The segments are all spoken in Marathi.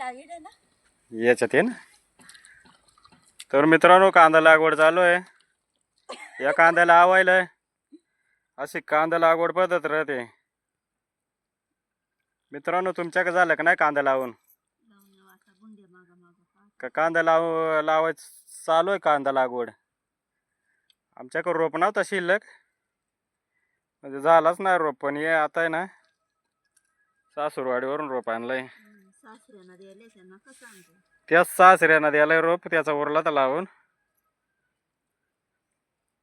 याच्यात आहे ना. तर मित्रांनो कांदा लागवड चालू आहे. या कांद्याला आवायला अशी कांदा लागवड पद्धत राहते. मित्रांनो तुमच्याकडे झालं का नाही कांदा लावून? का कांदा लावायचं चालू आहे कांदा लागवड. आमच्याकडे रोप नव्हता शिल्लक, म्हणजे झालाच नाही रोप. पण हे आता आहे ना सासूरवाडीवरून रोप आणलंय. त्याच सासऱ्यानं द्यायला रोप, त्याचा उरला तर लावून.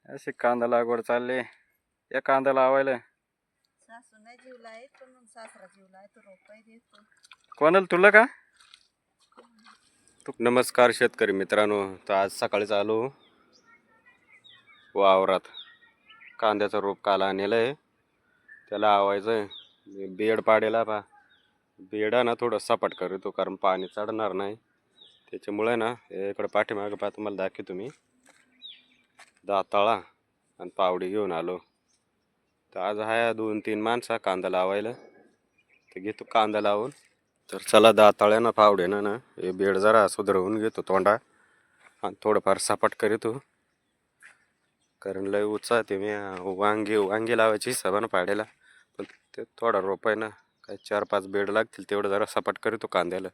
अशी कांदा लागवड चालली. या कांदा लावायला कोणाला तुला का? नमस्कार शेतकरी मित्रांनो. तर आज सकाळी चालू वावरात कांद्याचं रोप काल आणलेलं आहे, त्याला आवायचं. बेड पाडेला पा बेडा ना थोडं सपाट करतो, कारण पाणी चढणार नाही त्याच्यामुळे ना. इकडं पाठीमागं पा तुम्हाला दाखवतो मी. दाताळा आणि पावडी घेऊन आलो. तर आज हा 2-3 माणसा कांदा लावायला. तर घेतो कांदा लावून. तर चला दाताळ्यानं पावड्यानं ना हे बेड जरा सुधरवून घेतो तोंडा, आणि थोडंफार सपाट करीतो. कारण लय उत्साह ते मी वांगी लावायची हिसाबानं पाड्याला. पण ते थोडा रोप आहे ना, काही 4-5 बेड लागतील, तेवढं जरा सपाट करीतो कांद्याला.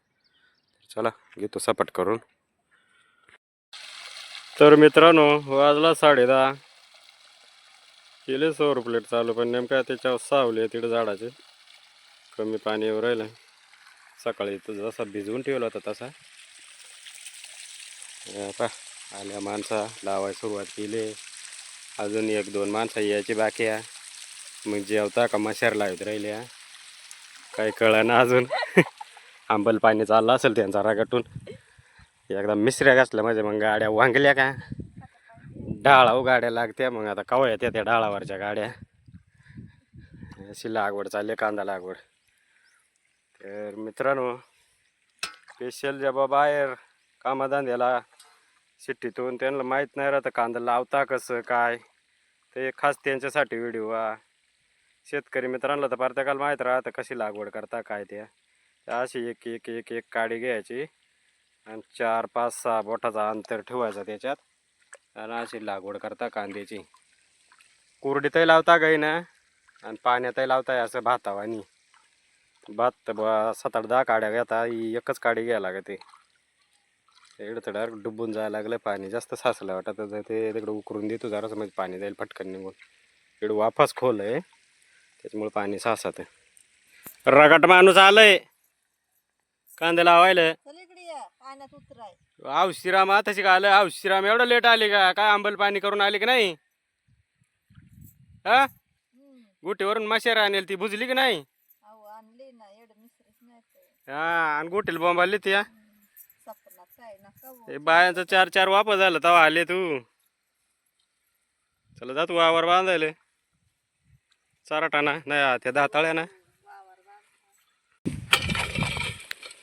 चला घेतो सपाट करून. तर मित्रांनो वाजला 10:30. केले सौर प्लेट चालू, पण नेमका त्याच्यावर सावली तिकडे झाडाचे कमी पाणीवर राहिलं. सकाळी तो जसा भिजवून ठेवला होता तसा. पा आल्या माणसा लावायला सुरुवात केली. अजून 1-2 माणसं यायची बाकी आहे. मग जेवता का मशार लावत राहिल्या काही कळना अजून. आंबल पाणी चाललं असेल त्यांचा रागाटून. एकदा मिसऱ्या घासल्या म्हणजे मग गाड्या वांगल्या का डाळावर गाड्या लागत्या. मग आता कवा येत्या त्या डाळावरच्या गाड्या. अशी लागवड चालली कांदा लागवड. तर मित्रांनो स्पेशल जेव्हा बाहेर कामाधंद्याला शिट्टीतून त्यांना माहीत नाही राहतं कांदा लावता कसं काय, ते खास त्यांच्यासाठी व्हिडिओ हा. शेतकरी मित्रांना तर प्रत्येकाला माहीत राहतं कशी लागवड करता काय. त्या अशी एक काडी घ्यायची आणि 4-5-6 बोटाचा अंतर ठेवायचं त्याच्यात, आणि अशी लागवड करता कांद्याची. कुरडीतही लावता गाई ना, आणि पाण्यातही लावताय असं भातावानी. भात 7-8-10 काड्या घेता, एकच काडी घ्यायला लागते. इकडं तर डायरेक्ट डुबून जायला लागलं. पाणी जास्त साचलं वाटत ते तिकडं उकरून देतो जरासं, म्हणजे पाणी जाईल पटकन निघून. इकडं वाफाच खोल आहे त्याच्यामुळे पाणी साचत. रगट माणूस आलंय कांदा लावायला. औशिराम आताशी का आलं? औशिराम एवढं लेट आले का? काय आंबल पाणी करून आले की नाही? हा गुटीवरून माशेर आणेल ती बुजली की नाही? हा, आणि गुटील बॉम्ब आली ती. बायांचं 4-4 वापस झालं तेव्हा आले तू. चला जा तू वावर बांधायला. चाराटाना नाही त्या दाताळ्या ना.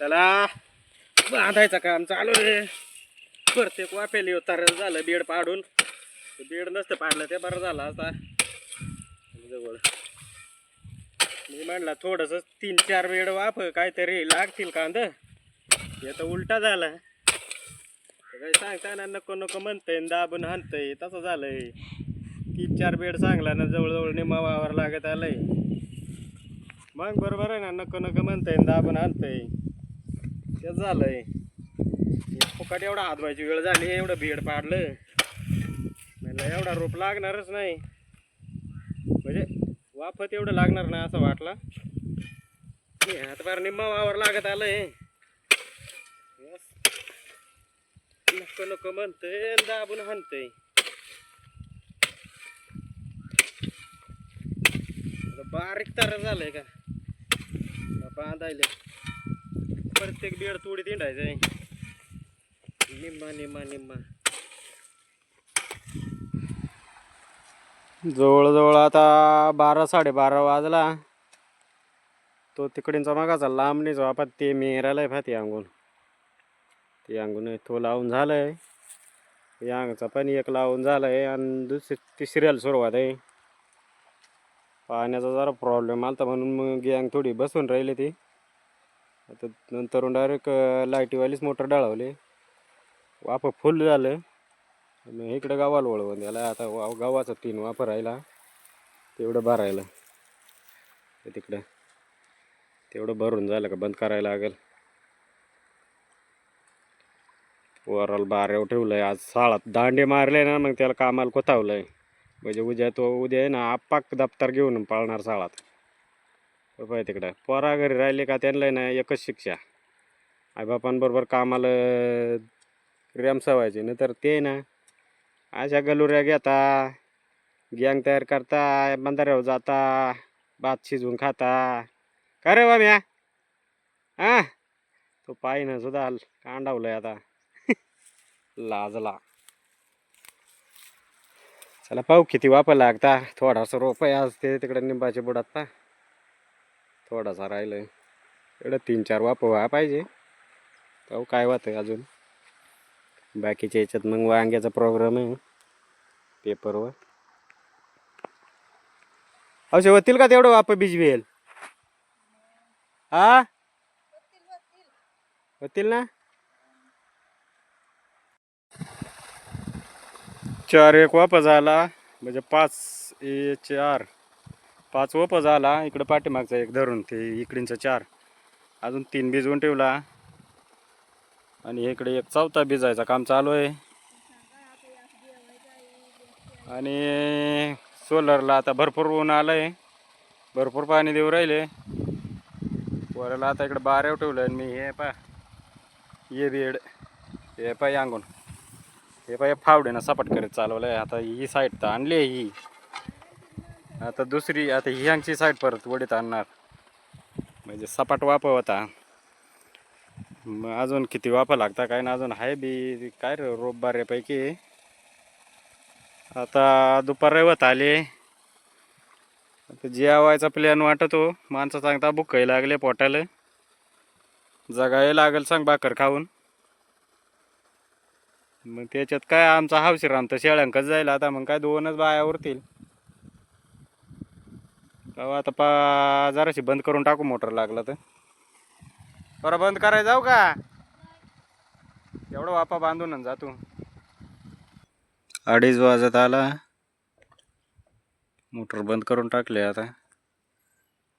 चला बांधायचं काम चालू आहे. प्रत्येक वाफेली उतार झालं बेड पाडून. बेड नसतं पाडलं ते बरं झालं आता. जवळ मी म्हणला थोडस 3-4 बेड वाफ काहीतरी लागतील कांदा. हे तर उलटा झाला. काही सांगताना नको नको म्हणतंय, दाबून हाणतंय, तसं झालंय. 3-4 बेड सांगला ना, जवळजवळ निम्मा वावर लागत आलंय. मग बरोबर आहे ना, नको नको म्हणतंय, दाबून हाणतंय, तेच झालंय. फुकट एवढा हात व्हायची वेळ झाली. एवढं बेड पाडलं म्हणलं एवढा रोप लागणारच नाही, म्हणजे वाफत एवढं लागणार नाही असं वाटलं. आता फार निम्मा वावर लागत आलंय. नको नको म्हणतंय, दाबून हाणतंय. बारीक तर झालंय का बांधायला. प्रत्येक बेड तोडी तिंडायचंय निम्मा निम्मा निम्मा. जवळजवळ आता 12-12:30 वाजला. तो तिकडींचा मागाचा लांबणीच वापा ते मेहरालाय फाती अंगून. ते अंगून तो लावून झालंय. यांगचा पण एक लावून झालंय, आणि तिसऱ्याला सुरुवात आहे. पाण्याचा जरा प्रॉब्लेम आलता म्हणून मग गँग थोडी बसून राहिली ती. आता नंतर डायरेक्ट लाईटीवालीच मोटर डाळवली, वाफं फुल झालं. आणि इकडं गावाला वळवून याला आता गावाचा 3 वाफं राहिला, तेवढं भरायला तिकडं. तेवढं भरून झालं का बंद करायला लागेल. वराला बाऱ्यावर ठेवलंय, आज साळात दांडे मारले ना, मग त्याला कामाला कोतावलंय. म्हणजे उद्या आहे ना आपाक दप्तर घेऊन पाळणार साळात. पाय तिकडं पोरा घरी राहिले का त्यांना ना एकच शिक्षा, आईबापांबरोबर कामाला रेम सवायचे, नाही तर ते ना अशा गलुऱ्या घेता, गँग तयार करता, बंधाऱ्यावर जाता, भात शिजवून खाता. का रे बाम्या? हा, तो पायनं सुद्धा कांडावलंय आता. लाजला. चला पाहू किती वापर लागता. थोडासा रोप आहे आज ते तिकडे निंबाच्या बुडात पा, थोडासा राहिलंय. इकडं 3-4 वाप व्हा पाहिजे. पाहू काय होतं अजून. बाकीच्या याच्यात मग वांग्याचा प्रोग्राम आहे पेपरवर. असे होतील का तेवढं वाप भिजवेल? हा, होतील ना. 4 एक वाप झाला, म्हणजे 5 वाप झाला. इकडं पाठीमागचा एक धरून ते इकडींचा 4, अजून 3 भिजवून ठेवला. आणि इकडे एक 4था भिजायचा काम चालू आहे. आणि सोलरला आता भरपूर ऊन आलंय, भरपूर पाणी देऊ राहिले. वराला आता इकडे बाऱ्यावर ठेवलं आहे मी. हे पा ये बेड, हे पाय अंगून, हे पाय फावडे सपाट करत चालवलंय. आता ही साईड तर आणली आहे, ही आता दुसरी, आता ही आमची साईड परत वडीत आणणार, म्हणजे सपाट वापा होता. मग अजून किती वापा लागता काय ना, अजून आहे बी काय रे रोप बऱ्यापैकी. आता दुपार रवत आले, आता जेवायचा प्लॅन वाटतो. माणसं सांगता भुकाही लागले, पोटाला जगायला लागेल सांग भाकर खाऊन. मग त्याच्यात काय आमचा हावशीराम तर शेळ्यांकच जाईल आता. मग काय 2च बाया उरतील. आता जराशी बंद करून टाकू मोटर लागला तर. बरं बंद करायला जाऊ का? एवढं वापा बांधून जा तू. 2:30 वाजत आला, मोटर बंद करून टाकले. आता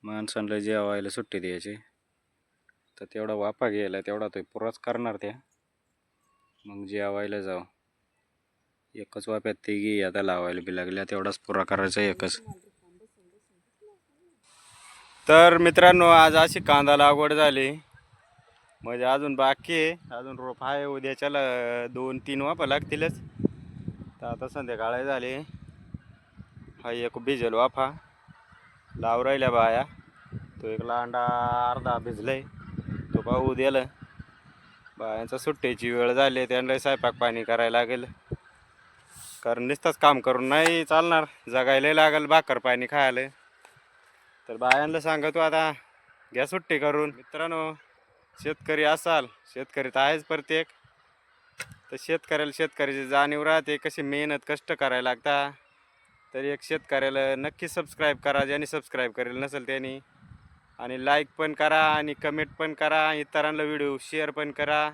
माणसांना जेवायला सुट्टी द्यायची, तर तेवढा वापा घ्यायला तेवढा तो पुराच करणार त्या. मग जेवायला जाऊ. एकच वाप्यात तिघी आता लावायला बी लागल्या, तेवढाच पुरा करायचा एकच. तर मित्रांनो, आज अशी कांदा लागवड झाली, म्हणजे अजून बाकी आहे. अजून रोप आहे, उद्याच्याला 2-3 वापा लागतीलच. तर आता संध्याकाळ झाली. हा एक भिजेल वाफा लाव राहिल्या बाया. तो एक लांडा अर्धा भिजलाय, तो पाहू द्याला. बायांचा सुट्टीची वेळ झाली, त्यांना स्वयंपाक पाणी करायला लागेल. कारण नुसतंच काम करून नाही चालणार, जगायला लागेल भाकर पाणी खायला. तर बायांना सांगतो आता घ्या सुट्टी करून. मित्रांनो, शेतकरी असाल, शेतकरी तर आहेच प्रत्येक, तर शेतकऱ्याची जाणीव राहते कशी मेहनत कष्ट करायला लागता. तर एक शेतकऱ्याला नक्की सबस्क्राईब करा, ज्यांनी सबस्क्राईब करेल नसेल त्यांनी. आणि लाईक पण करा आणि कमेंट पण करा, इतरांना व्हिडिओ शेअर पण करा.